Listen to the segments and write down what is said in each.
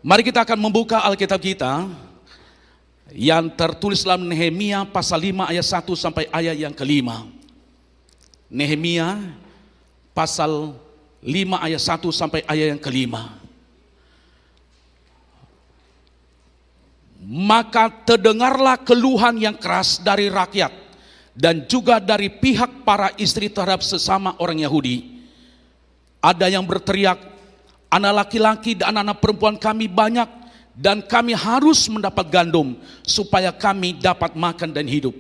Mari kita akan membuka Alkitab kita yang tertulis dalam Nehemia pasal 5 ayat 1 sampai ayat yang ke-5. Nehemia pasal 5 ayat 1 sampai ayat yang ke-5. Maka terdengarlah keluhan yang keras dari rakyat dan juga dari pihak para istri terhadap sesama orang Yahudi. Ada yang berteriak, anak laki-laki dan anak perempuan kami banyak dan kami harus mendapat gandum supaya kami dapat makan dan hidup.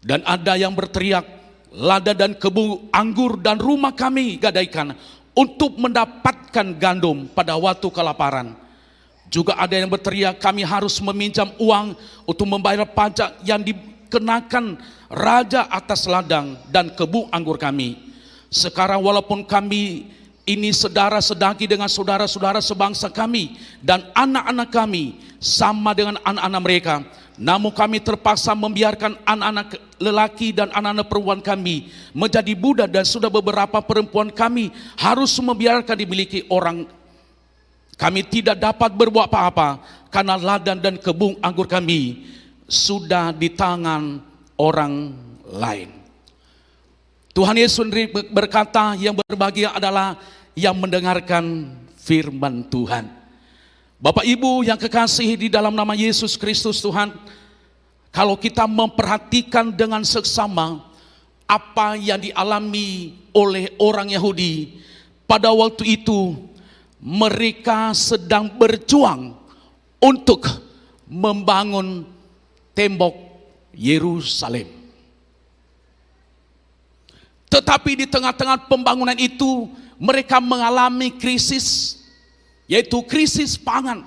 Dan ada yang berteriak, lada dan kebun anggur dan rumah kami gadaikan untuk mendapatkan gandum pada waktu kelaparan. Juga ada yang berteriak, kami harus meminjam uang untuk membayar pajak yang dikenakan raja atas ladang dan kebun anggur kami. Sekarang walaupun kami ini saudara sedaki dengan saudara-saudara sebangsa kami dan anak-anak kami sama dengan anak-anak mereka, namun kami terpaksa membiarkan anak-anak lelaki dan anak-anak perempuan kami menjadi budak, dan sudah beberapa perempuan kami harus membiarkan dimiliki orang. Kami tidak dapat berbuat apa-apa karena ladang dan kebun anggur kami sudah di tangan orang lain. Tuhan Yesus sendiri berkata, yang berbahagia adalah yang mendengarkan firman Tuhan. Bapak Ibu yang kekasihi di dalam nama Yesus Kristus Tuhan, kalau kita memperhatikan dengan seksama apa yang dialami oleh orang Yahudi pada waktu itu, mereka sedang berjuang untuk membangun tembok Yerusalem. Tetapi di tengah-tengah pembangunan itu mereka mengalami krisis, yaitu krisis pangan.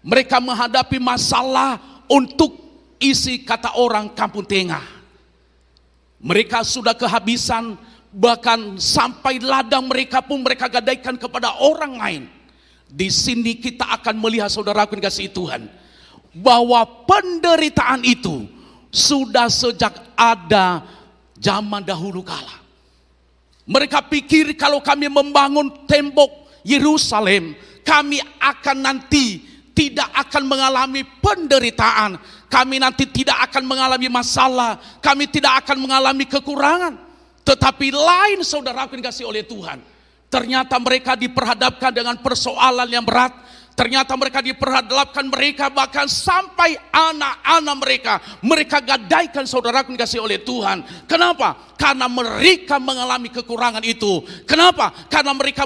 Mereka menghadapi masalah untuk isi kata orang Kampung Tengah. Mereka sudah kehabisan, bahkan sampai ladang mereka pun mereka gadaikan kepada orang lain. Di sini kita akan melihat, saudaraku yang dikasihi Tuhan, bahwa penderitaan itu sudah sejak ada zaman dahulu kala. Mereka pikir kalau kami membangun tembok Yerusalem, kami akan nanti tidak akan mengalami penderitaan, kami nanti tidak akan mengalami masalah, kami tidak akan mengalami kekurangan. Tetapi lain, saudaraku yang dikasihi oleh Tuhan, ternyata mereka diperhadapkan dengan persoalan yang berat. Ternyata mereka diperhadapkan, mereka bahkan sampai anak-anak mereka gadaikan, saudaraku dikasih oleh Tuhan. Kenapa? Karena mereka mengalami kekurangan itu. Kenapa? Karena mereka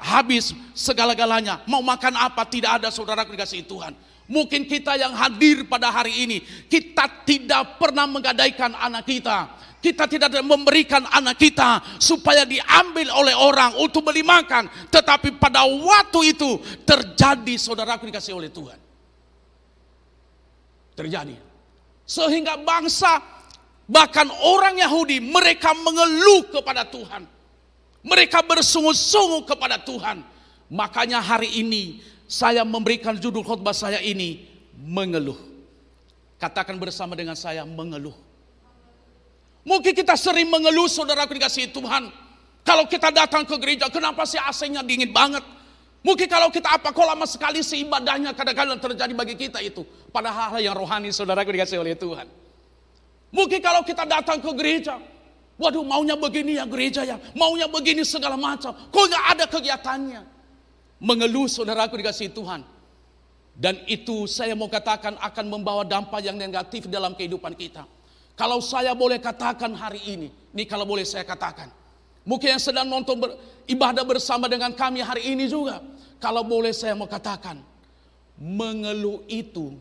habis segala-galanya. Mau makan apa? Tidak ada, saudaraku dikasih Tuhan. Mungkin kita yang hadir pada hari ini, kita tidak pernah menggadaikan anak kita. Kita tidak memberikan anak kita supaya diambil oleh orang untuk beli makan. Tetapi pada waktu itu terjadi, saudaraku dikasih oleh Tuhan. Terjadi. Sehingga bangsa, bahkan orang Yahudi, mereka mengeluh kepada Tuhan. Mereka bersungut-sungut kepada Tuhan. Makanya hari ini saya memberikan judul khotbah saya ini, mengeluh. Katakan bersama dengan saya, mengeluh. Mungkin kita sering mengeluh, saudaraku dikasihi Tuhan. Kalau kita datang ke gereja, kenapa sih AC-nya dingin banget? Mungkin kalau kita kok lama sekali sih ibadahnya, kadang-kadang terjadi bagi kita itu. Pada hal yang rohani, saudaraku dikasihi oleh Tuhan. Mungkin kalau kita datang ke gereja, waduh maunya begini ya gereja ya, maunya begini segala macam. Kok gak ada kegiatannya? Mengeluh, saudaraku dikasihi Tuhan. Dan itu saya mau katakan akan membawa dampak yang negatif dalam kehidupan kita. Kalau saya boleh katakan hari ini kalau boleh saya katakan, mungkin yang sedang nonton ibadah bersama dengan kami hari ini juga, kalau boleh saya mau katakan, mengeluh itu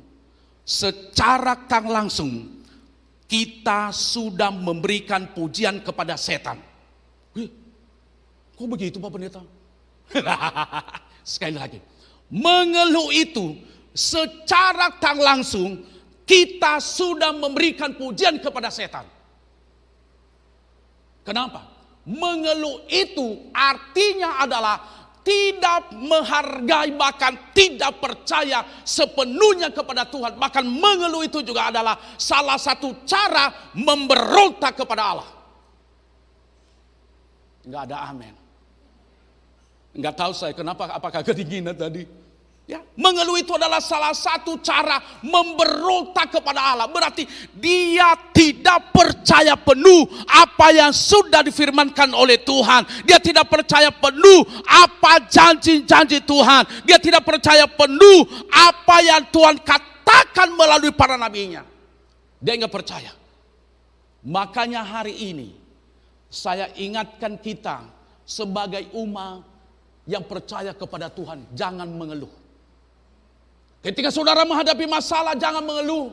secara tak langsung kita sudah memberikan pujian kepada setan. Kok begitu Pak Pendeta? Sekali lagi, mengeluh itu secara tak langsung kita sudah memberikan pujian kepada setan. Kenapa? Mengeluh itu artinya adalah tidak menghargai, bahkan tidak percaya sepenuhnya kepada Tuhan. Bahkan mengeluh itu juga adalah salah satu cara memberontak kepada Allah. Enggak ada amin. Enggak tahu saya kenapa, apakah kedinginan tadi. Ya, mengeluh itu adalah salah satu cara memberontak kepada Allah. Berarti dia tidak percaya penuh apa yang sudah difirmankan oleh Tuhan. Dia tidak percaya penuh apa janji-janji Tuhan. Dia tidak percaya penuh apa yang Tuhan katakan melalui para nabinya. Dia enggak percaya. Makanya hari ini saya ingatkan kita sebagai umat yang percaya kepada Tuhan, jangan mengeluh. Ketika saudara menghadapi masalah, jangan mengeluh.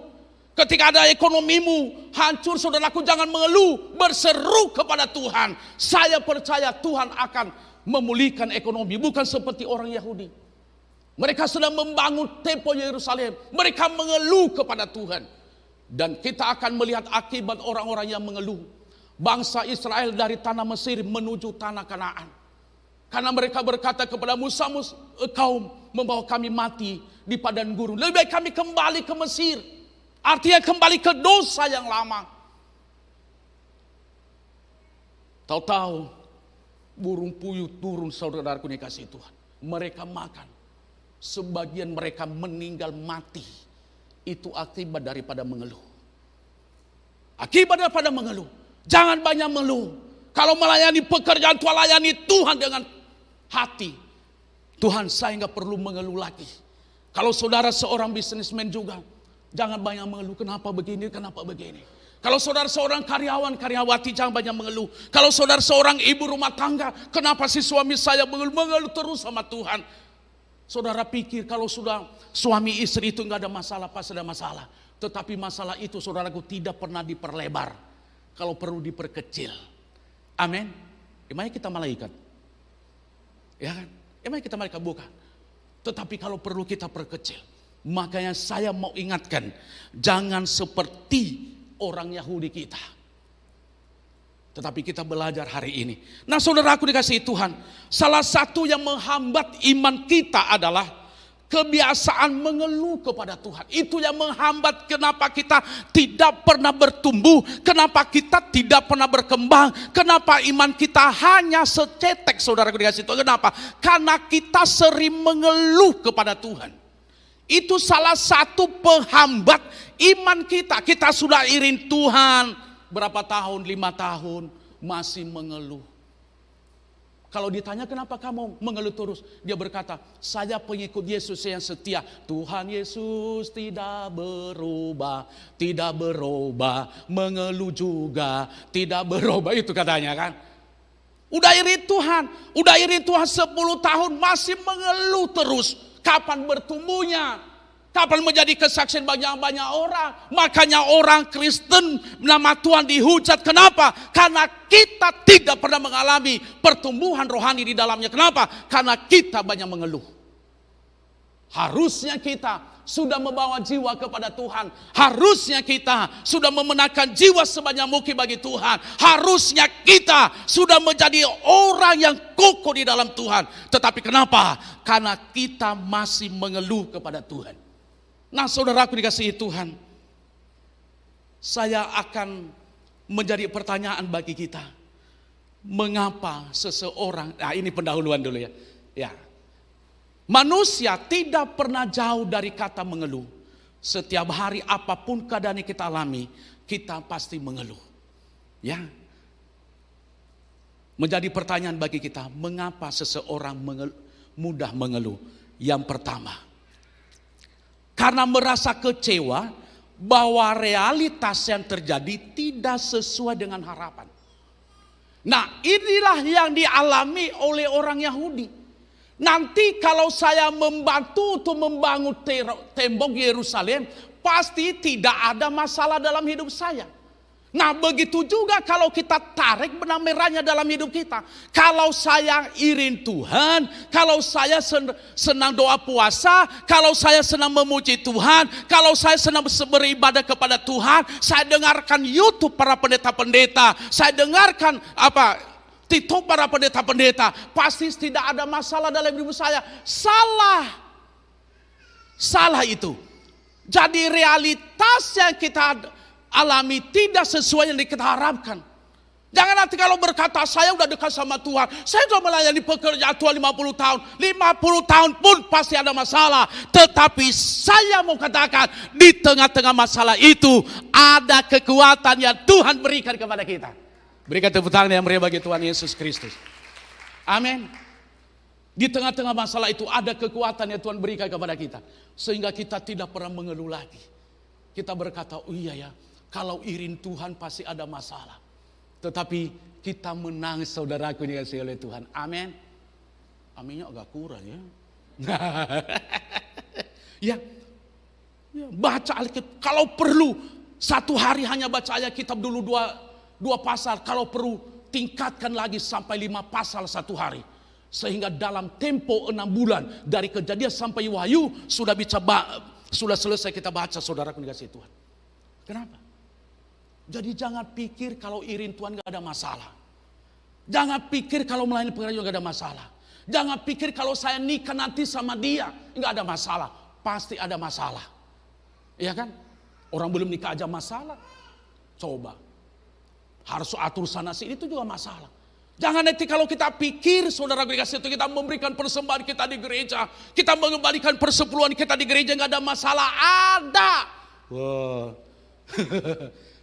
Ketika ada ekonomimu hancur, saudaraku, jangan mengeluh. Berseru kepada Tuhan. Saya percaya Tuhan akan memulihkan ekonomi. Bukan seperti orang Yahudi. Mereka sedang membangun Tempo Yerusalem. Mereka mengeluh kepada Tuhan. Dan kita akan melihat akibat orang-orang yang mengeluh. Bangsa Israel dari tanah Mesir menuju tanah Kanaan. Karena mereka berkata kepada Musa, engkau membawa kami mati di padang gurun. Lebih baik kami kembali ke Mesir. Artinya kembali ke dosa yang lama. Tahu-tahu burung puyuh turun, saudaraku dikasih Tuhan. Mereka makan. Sebagian mereka meninggal mati. Itu akibat daripada mengeluh. Akibat daripada mengeluh. Jangan banyak mengeluh. Kalau melayani pekerjaan Tuhan, layani Tuhan dengan hati. Tuhan, saya nggak perlu mengeluh lagi. Kalau saudara seorang bisnismen juga, jangan banyak mengeluh. Kenapa begini, kenapa begini. Kalau saudara seorang karyawan, karyawati, jangan banyak mengeluh. Kalau saudara seorang ibu rumah tangga, kenapa si suami saya mengeluh? Mengeluh terus sama Tuhan. Saudara pikir kalau sudah suami istri itu nggak ada masalah, pasti ada masalah. Tetapi masalah itu, saudaraku, tidak pernah diperlebar. Kalau perlu diperkecil. Amin. Emangnya kita malaikat? Ya kan? Emangnya kita malaikat? Bukan. Tetapi kalau perlu kita perkecil. Makanya saya mau ingatkan, jangan seperti orang Yahudi kita. Tetapi kita belajar hari ini. Nah, saudaraku dikasihi Tuhan, salah satu yang menghambat iman kita adalah kebiasaan mengeluh kepada Tuhan. Itu yang menghambat kenapa kita tidak pernah bertumbuh, kenapa kita tidak pernah berkembang, kenapa iman kita hanya secetek, saudaraku dikasihi Tuhan. Kenapa? Karena kita sering mengeluh kepada Tuhan. Itu salah satu penghambat iman kita. Kita sudah iring Tuhan berapa tahun, 5 tahun, masih mengeluh. Kalau ditanya kenapa kamu mengeluh terus, dia berkata, saya pengikut Yesus yang setia. Tuhan Yesus tidak berubah, mengeluh juga tidak berubah, itu katanya kan. Udah iri Tuhan 10 tahun masih mengeluh terus. Kapan bertumbuhnya? Kapan menjadi kesaksian banyak-banyak orang? Makanya orang Kristen nama Tuhan dihujat. Kenapa? Karena kita tidak pernah mengalami pertumbuhan rohani di dalamnya. Kenapa? Karena kita banyak mengeluh. Harusnya kita sudah membawa jiwa kepada Tuhan. Harusnya kita sudah memenangkan jiwa sebanyak mungkin bagi Tuhan. Harusnya kita sudah menjadi orang yang kokoh di dalam Tuhan. Tetapi kenapa? Karena kita masih mengeluh kepada Tuhan. Nah, saudaraku dikasihi Tuhan, saya akan menjadi pertanyaan bagi kita. Mengapa seseorang, nah ini pendahuluan dulu ya. Ya. Manusia tidak pernah jauh dari kata mengeluh. Setiap hari apapun keadaan yang kita alami, kita pasti mengeluh. Ya. Menjadi pertanyaan bagi kita, mengapa seseorang mudah mengeluh? Yang pertama, karena merasa kecewa bahwa realitas yang terjadi tidak sesuai dengan harapan. Nah, inilah yang dialami oleh orang Yahudi. Nanti kalau saya membantu untuk membangun tembok Yerusalem, pasti tidak ada masalah dalam hidup saya. Nah, begitu juga kalau kita tarik benang merahnya dalam hidup kita. Kalau saya iring Tuhan, kalau saya senang doa puasa, kalau saya senang memuji Tuhan, kalau saya senang beribadah kepada Tuhan, saya dengarkan YouTube para pendeta-pendeta, saya dengarkan TikTok para pendeta-pendeta, pasti tidak ada masalah dalam hidup saya. Salah itu. Jadi realitas yang kita alami tidak sesuai yang kita harapkan. Jangan nanti kalau berkata, saya udah dekat sama Tuhan, saya sudah melayani pekerjaan Tuhan 50 tahun. 50 tahun pun pasti ada masalah. Tetapi saya mau katakan, di tengah-tengah masalah itu, ada kekuatan yang Tuhan berikan kepada kita. Berikan tepuk tangan yang meriah bagi Tuhan Yesus Kristus. Amin. Di tengah-tengah masalah itu ada kekuatan yang Tuhan berikan kepada kita. Sehingga kita tidak pernah mengeluh lagi. Kita berkata, oh iya ya, kalau iring Tuhan pasti ada masalah. Tetapi kita menang, saudaraku, dikasih oleh Tuhan. Amin. Aminnya agak kurang ya. Ya, baca Alkitab. Kalau perlu satu hari hanya baca ayat kitab dulu dua pasal. Kalau perlu tingkatkan lagi sampai 5 pasal satu hari. Sehingga dalam tempo 6 bulan dari Kejadian sampai Wahyu sudah selesai kita baca, saudaraku dikasih Tuhan. Kenapa? Jadi jangan pikir kalau iring Tuhan gak ada masalah. Jangan pikir kalau melayani pengajian gak ada masalah. Jangan pikir kalau saya nikah nanti sama dia gak ada masalah. Pasti ada masalah. Iya kan? Orang belum nikah aja masalah. Coba. Harus atur sana sini, itu juga masalah. Jangan nanti kalau kita pikir, saudara dikasih itu, kita memberikan persembahan kita di gereja, kita mengembalikan persepuluhan kita di gereja gak ada masalah. Ada. Wow.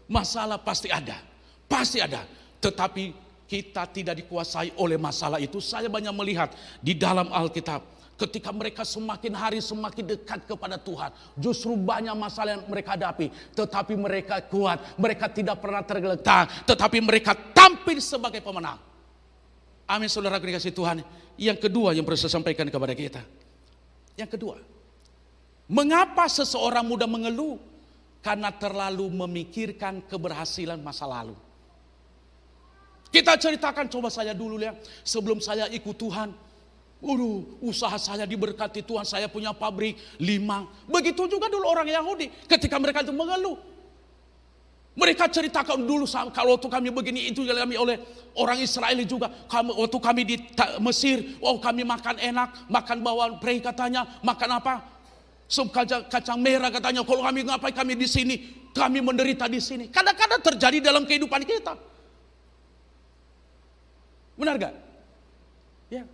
Masalah pasti ada. Pasti ada. Tetapi kita tidak dikuasai oleh masalah itu. Saya banyak melihat di dalam Alkitab, ketika mereka semakin hari semakin dekat kepada Tuhan, justru banyak masalah yang mereka hadapi. Tetapi mereka kuat. Mereka tidak pernah tergeletak. Tetapi mereka tampil sebagai pemenang. Amin, saudara dikasih Tuhan. Yang kedua yang perlu saya sampaikan kepada kita. Yang kedua, mengapa seseorang mudah mengeluh? Karena terlalu memikirkan keberhasilan masa lalu. Kita ceritakan, coba saya dulu ya. Sebelum saya ikut Tuhan, usaha saya diberkati Tuhan. Saya punya pabrik 5. Begitu juga dulu orang Yahudi. Ketika mereka itu mengeluh, mereka ceritakan dulu, kalau waktu kami begini, itu dialami oleh orang Israel juga. Waktu kami di Mesir, kami makan enak, makan bawang prei katanya, makan apa? Sup kacang merah katanya. Kalau kami ngapain, kami di sini, kami menderita di sini. Kadang-kadang terjadi dalam kehidupan kita. Benar gak? Ya.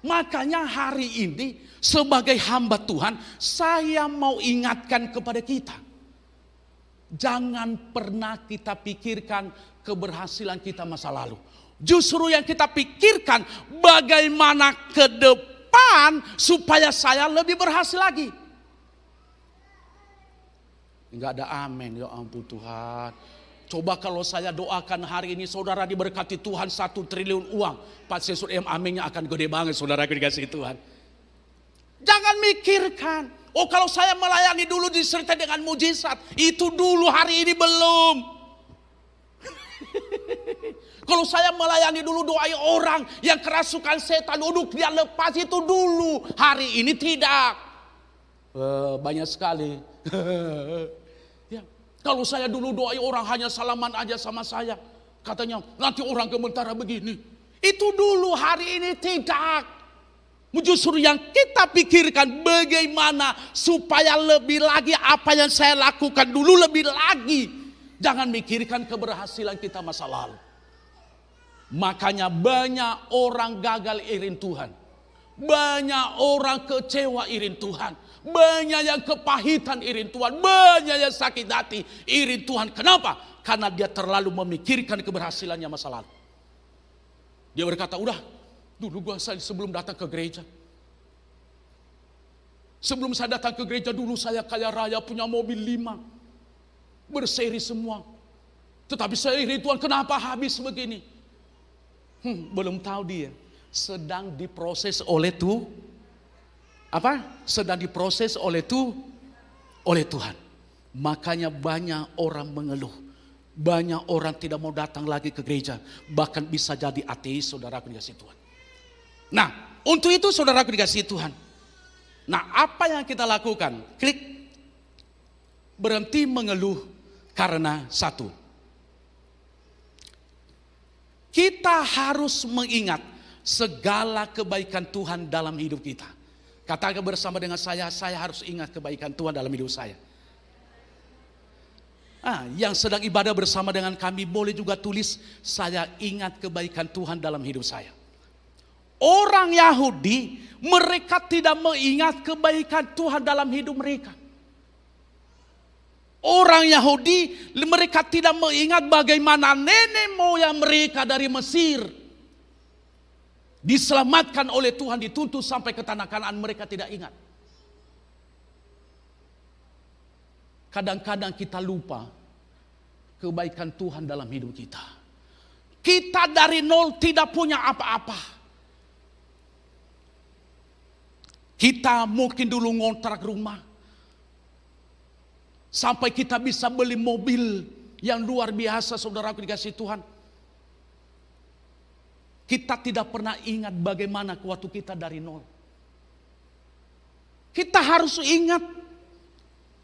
Makanya hari ini sebagai hamba Tuhan, saya mau ingatkan kepada kita. Jangan pernah kita pikirkan keberhasilan kita masa lalu. Justru yang kita pikirkan bagaimana ke depan supaya saya lebih berhasil lagi. Enggak ada amin, ya ampun Tuhan. Coba kalau saya doakan hari ini saudara diberkati Tuhan 1 triliun uang, pasti aminnya akan gede banget, saudara dikasih Tuhan. Jangan mikirkan, kalau saya melayani dulu disertai dengan mujizat, itu dulu, hari ini belum. Kalau saya melayani dulu, doai orang yang kerasukan setan, duduk dia lepas, itu dulu, hari ini tidak. Banyak sekali. Ya. Kalau saya dulu doai orang hanya salaman aja sama saya, katanya nanti orang gementara begini, itu dulu, hari ini tidak. Justru yang kita pikirkan bagaimana supaya lebih lagi apa yang saya lakukan dulu lebih lagi. Jangan mikirkan keberhasilan kita masa lalu. Makanya banyak orang gagal iring Tuhan. Banyak orang kecewa iring Tuhan. Banyak yang kepahitan iring Tuhan. Banyak yang sakit hati iring Tuhan. Kenapa? Karena dia terlalu memikirkan keberhasilannya masa lalu. Dia berkata, udah, dulu gua sebelum datang ke gereja. Sebelum saya datang ke gereja dulu saya kaya raya, punya mobil 5. Berseri semua. Tetapi saya iring Tuhan, kenapa habis begini? Belum tahu dia sedang diproses oleh sedang diproses oleh Tuhan. Makanya banyak orang mengeluh, banyak orang tidak mau datang lagi ke gereja, bahkan bisa jadi ateis, saudara dikasih Tuhan. Nah, untuk itu saudara dikasih Tuhan, nah apa yang kita lakukan? Klik, berhenti mengeluh karena satu, kita harus mengingat segala kebaikan Tuhan dalam hidup kita. Katakan bersama dengan saya harus ingat kebaikan Tuhan dalam hidup saya. Yang sedang ibadah bersama dengan kami boleh juga tulis, saya ingat kebaikan Tuhan dalam hidup saya. Orang Yahudi, mereka tidak mengingat kebaikan Tuhan dalam hidup mereka. Orang Yahudi, mereka tidak mengingat bagaimana nenek moyang mereka dari Mesir diselamatkan oleh Tuhan, dituntun sampai ke tanah Kanaan, mereka tidak ingat. Kadang-kadang kita lupa kebaikan Tuhan dalam hidup kita. Kita dari nol tidak punya apa-apa. Kita mungkin dulu ngontrak rumah, sampai kita bisa beli mobil yang luar biasa, saudaraku dikasih Tuhan. Kita tidak pernah ingat bagaimana waktu kita dari nol. Kita harus ingat,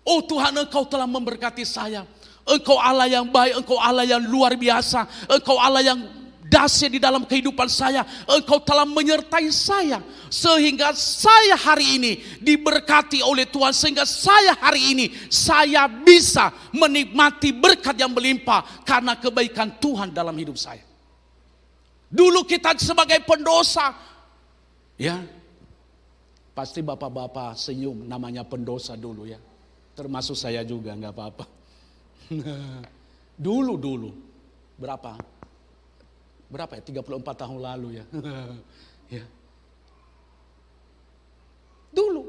oh Tuhan, Engkau telah memberkati saya. Engkau Allah yang baik, Engkau Allah yang luar biasa. Engkau Allah yang dahsyat di dalam kehidupan saya. Engkau telah menyertai saya, sehingga saya hari ini diberkati oleh Tuhan. Sehingga saya hari ini, saya bisa menikmati berkat yang melimpah karena kebaikan Tuhan dalam hidup saya. Dulu kita sebagai pendosa, ya, pasti bapak-bapak senyum, namanya pendosa dulu ya. Termasuk saya juga, nggak apa-apa. Dulu berapa ya, 34 tahun lalu ya. Ya. Dulu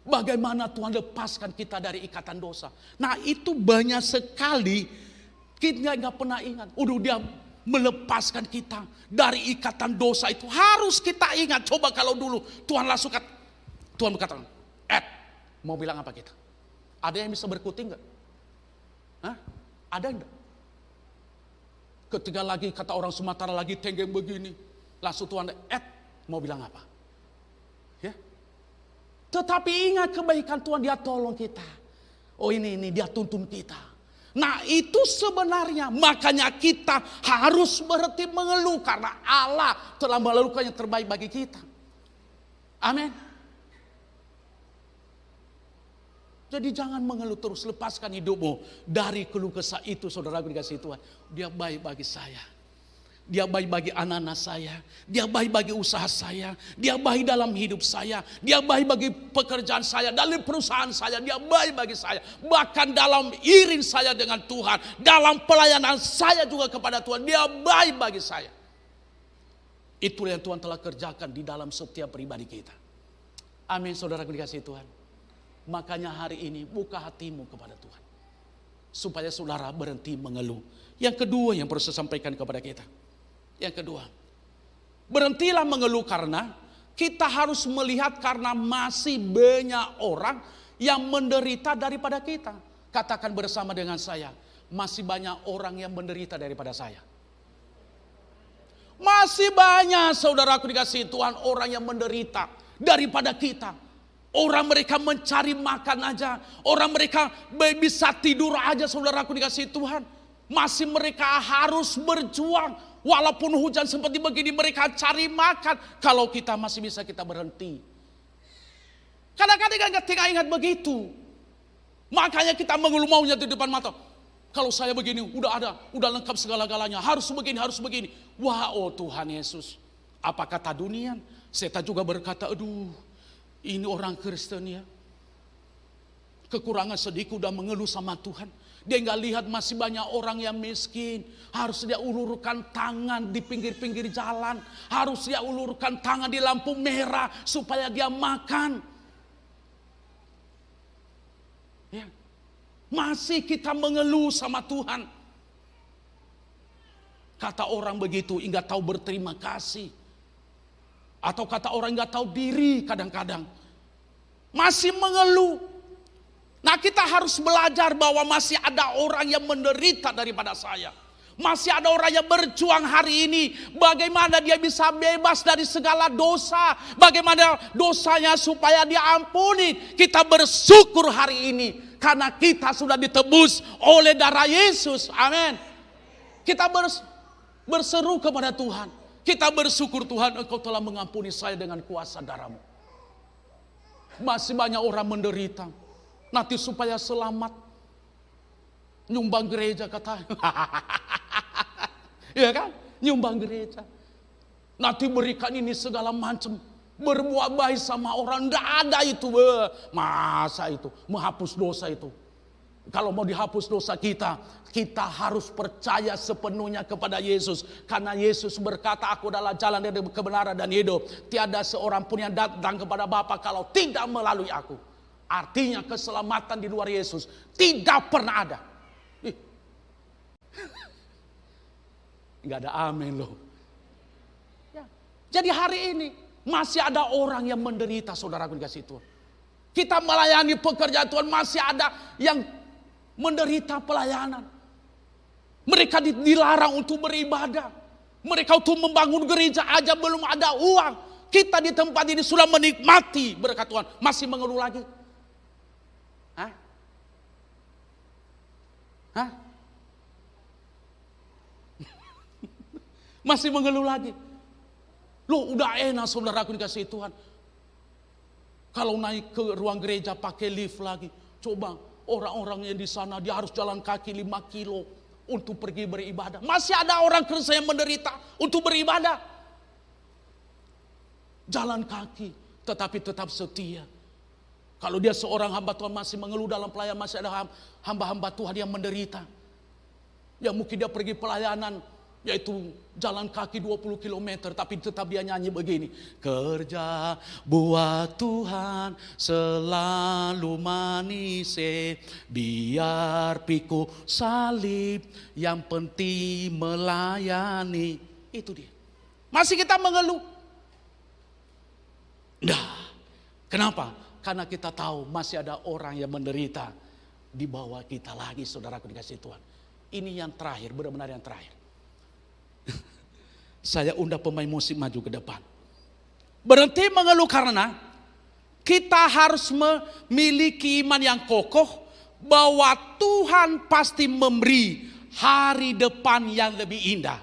bagaimana Tuhan lepaskan kita dari ikatan dosa. Nah itu banyak sekali kita nggak pernah ingat. Udah dia melepaskan kita dari ikatan dosa itu, harus kita ingat. Coba kalau dulu Tuhan langsung Tuhan berkata, mau bilang apa kita? Ada yang bisa berkutik nggak? Ada enggak? Ketika lagi kata orang Sumatera lagi tenggeng begini, langsung Tuhan mau bilang apa? Ya. Tetapi ingat kebaikan Tuhan, dia tolong kita. Oh ini dia tuntun kita. Nah itu sebenarnya makanya kita harus berhenti mengeluh, karena Allah telah melakukan yang terbaik bagi kita. Amin. Jadi jangan mengeluh terus, lepaskan hidupmu dari keluh kesah itu, saudaraku dikasih Tuhan. Dia baik bagi saya. Dia baik bagi anak-anak saya. Dia baik bagi usaha saya. Dia baik dalam hidup saya. Dia baik bagi pekerjaan saya, dalam perusahaan saya. Dia baik bagi saya. Bahkan dalam iring saya dengan Tuhan, dalam pelayanan saya juga kepada Tuhan, dia baik bagi saya. Itulah yang Tuhan telah kerjakan di dalam setiap pribadi kita. Amin, saudaraku dikasih Tuhan. Makanya hari ini buka hatimu kepada Tuhan, supaya saudara berhenti mengeluh. Yang kedua yang perlu saya sampaikan kepada kita, yang kedua, berhentilah mengeluh, karena kita harus melihat karena masih banyak orang yang menderita daripada kita. Katakan bersama dengan saya, masih banyak orang yang menderita daripada saya. Masih banyak, saudaraku dikasih Tuhan, orang yang menderita daripada kita. Orang mereka mencari makan aja, orang mereka bisa tidur aja, saudaraku dikasih Tuhan. Masih mereka harus berjuang, walaupun hujan seperti begini mereka cari makan. Kalau kita masih bisa, kita berhenti. Kadang-kadang kita ingat begitu. Makanya kita mengeluh maunya di depan mata. Kalau saya begini, udah lengkap segala-galanya, harus begini. Wah, oh Tuhan Yesus, apa kata dunia? Setan juga berkata, aduh, ini orang Kristen ya, kekurangan sedikit udah mengeluh sama Tuhan. Dia nggak lihat masih banyak orang yang miskin. Harus dia ulurkan tangan di pinggir-pinggir jalan. Harus dia ulurkan tangan di lampu merah supaya dia makan. Ya. Masih kita mengeluh sama Tuhan. Kata orang begitu, nggak tahu berterima kasih. Atau kata orang nggak tahu diri kadang-kadang. Masih mengeluh. Nah kita harus belajar bahwa masih ada orang yang menderita daripada saya. Masih ada orang yang berjuang hari ini. Bagaimana dia bisa bebas dari segala dosa. Bagaimana dosanya supaya diampuni. Kita bersyukur hari ini. Karena kita sudah ditebus oleh darah Yesus. Amin. Kita berseru kepada Tuhan. Kita bersyukur, Tuhan, Engkau telah mengampuni saya dengan kuasa darah-Mu. Masih banyak orang menderita. Nanti supaya selamat. Nyumbang gereja katanya. Iya kan? Nyumbang gereja. Nanti berikan ini segala macam. Berbuat baik sama orang. Tidak ada itu. Masa itu? Menghapus dosa itu. Kalau mau dihapus dosa kita, kita harus percaya sepenuhnya kepada Yesus. Karena Yesus berkata, aku adalah jalan dari kebenaran dan hidup. Tiada seorang pun yang datang kepada Bapa kalau tidak melalui aku. Artinya keselamatan di luar Yesus tidak pernah ada. Enggak ada amin loh. Ya. Jadi hari ini masih ada orang yang menderita, saudaraku dikasih Tuhan. Kita melayani pekerjaan Tuhan, masih ada yang menderita pelayanan. Mereka dilarang untuk beribadah. Mereka untuk membangun gereja aja belum ada uang. Kita di tempat ini sudah menikmati berkat Tuhan, masih mengeluh lagi. Hah? Hah? Masih mengeluh lagi. Loh, udah enak saudaraku dikasih Tuhan. Kalau naik ke ruang gereja pakai lift lagi. Coba orang-orang yang di sana dia harus jalan kaki 5 kilo untuk pergi beribadah. Masih ada orang Kristen yang menderita untuk beribadah. Jalan kaki tetapi tetap setia. Kalau dia seorang hamba Tuhan masih mengeluh dalam pelayanan, masih ada hamba-hamba Tuhan yang menderita. Yang mungkin dia pergi pelayanan, yaitu jalan kaki 20 km, tapi tetap dia nyanyi begini. Kerja buat Tuhan selalu manis, biar pikul salib, yang penting melayani. Itu dia. Masih kita mengeluh. Nah, kenapa? Karena kita tahu masih ada orang yang menderita di bawah kita lagi, saudaraku dikasih Tuhan. Ini yang terakhir, benar-benar yang terakhir. Saya undang pemain musik maju ke depan. Berhenti mengeluh karena kita harus memiliki iman yang kokoh bahwa Tuhan pasti memberi hari depan yang lebih indah.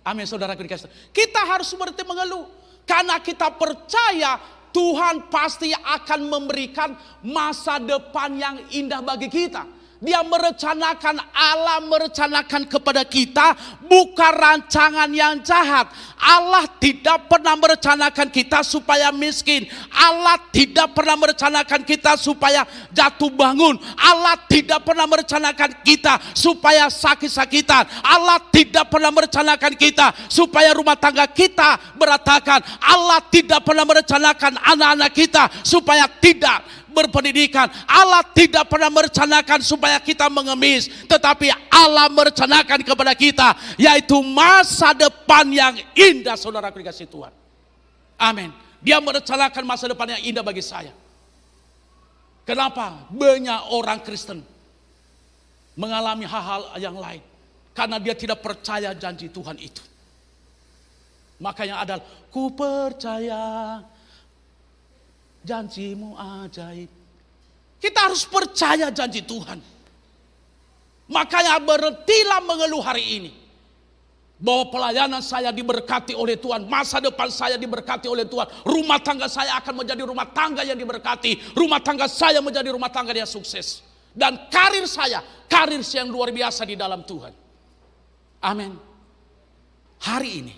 Amin, saudara dikasih. Kita harus berhenti mengeluh karena kita percaya Tuhan pasti akan memberikan masa depan yang indah bagi kita. Dia merencanakan, Allah merencanakan kepada kita bukan rancangan yang jahat. Allah tidak pernah merencanakan kita supaya miskin. Allah tidak pernah merencanakan kita supaya jatuh bangun. Allah tidak pernah merencanakan kita supaya sakit-sakitan. Allah tidak pernah merencanakan kita supaya rumah tangga kita berantakan. Allah tidak pernah merencanakan anak-anak kita supaya tidak berpendidikan. Allah tidak pernah merencanakan supaya kita mengemis, tetapi Allah merencanakan kepada kita yaitu masa depan yang indah, saudara dikasih Tuhan. Amin. Dia merencanakan masa depan yang indah bagi saya. Kenapa banyak orang Kristen mengalami hal-hal yang lain? Karena dia tidak percaya janji Tuhan itu. Makanya adalah ku percaya janjimu ajaib. Kita harus percaya janji Tuhan. Makanya berhentilah mengeluh hari ini. Bahwa pelayanan saya diberkati oleh Tuhan. Masa depan saya diberkati oleh Tuhan. Rumah tangga saya akan menjadi rumah tangga yang diberkati. Rumah tangga saya menjadi rumah tangga yang sukses. Dan karir saya yang luar biasa di dalam Tuhan. Amin. Hari ini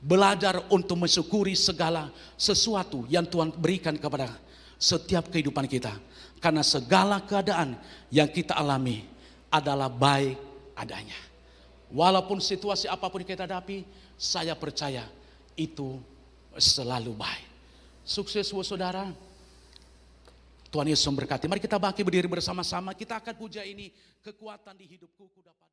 belajar untuk mensyukuri segala sesuatu yang Tuhan berikan kepada setiap kehidupan kita. Karena segala keadaan yang kita alami adalah baik adanya. Walaupun situasi apapun kita hadapi, saya percaya itu selalu baik. Sukses buat saudara. Tuhan Yesus memberkati. Mari kita bangkit berdiri bersama-sama. Kita akan puja ini, kekuatan di hidupku ku dapat.